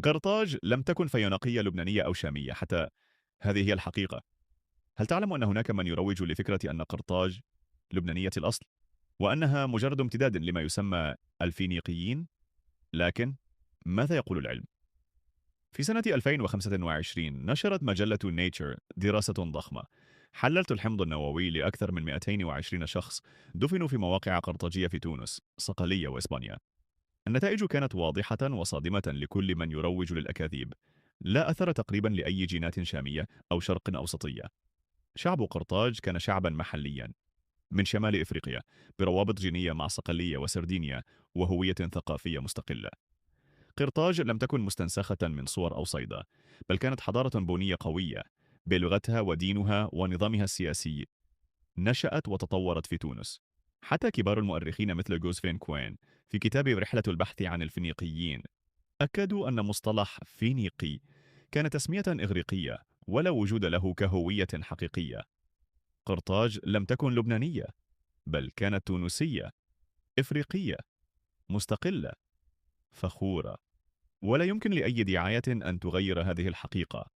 قرطاج لم تكن فينيقية لبنانية أو شامية حتى. هذه هي الحقيقة. هل تعلم أن هناك من يروج لفكرة أن قرطاج لبنانية الأصل وأنها مجرد امتداد لما يسمى الفينيقيين؟ لكن ماذا يقول العلم؟ في سنة 2025 نشرت مجلة نيتشر دراسة ضخمة حللت الحمض النووي لأكثر من 220 شخص دفنوا في مواقع قرطاجية في تونس، صقلية وإسبانيا. النتائج كانت واضحة وصادمة لكل من يروج للأكاذيب. لا أثر تقريبا لأي جينات شامية أو شرق أوسطية. شعب قرطاج كان شعبا محليا من شمال إفريقيا، بروابط جينية مع صقلية وسردينيا وهوية ثقافية مستقلة. قرطاج لم تكن مستنسخة من صور أو صيدا، بل كانت حضارة بونية قوية بلغتها ودينها ونظامها السياسي. نشأت وتطورت في تونس. حتى كبار المؤرخين مثل جوزفين كوين في كتاب رحلة البحث عن الفينيقيين أكدوا أن مصطلح فينيقي كان تسمية إغريقية ولا وجود له كهوية حقيقية. قرطاج لم تكن لبنانية، بل كانت تونسية، إفريقية، مستقلة، فخورة. ولا يمكن لأي دعاية أن تغير هذه الحقيقة.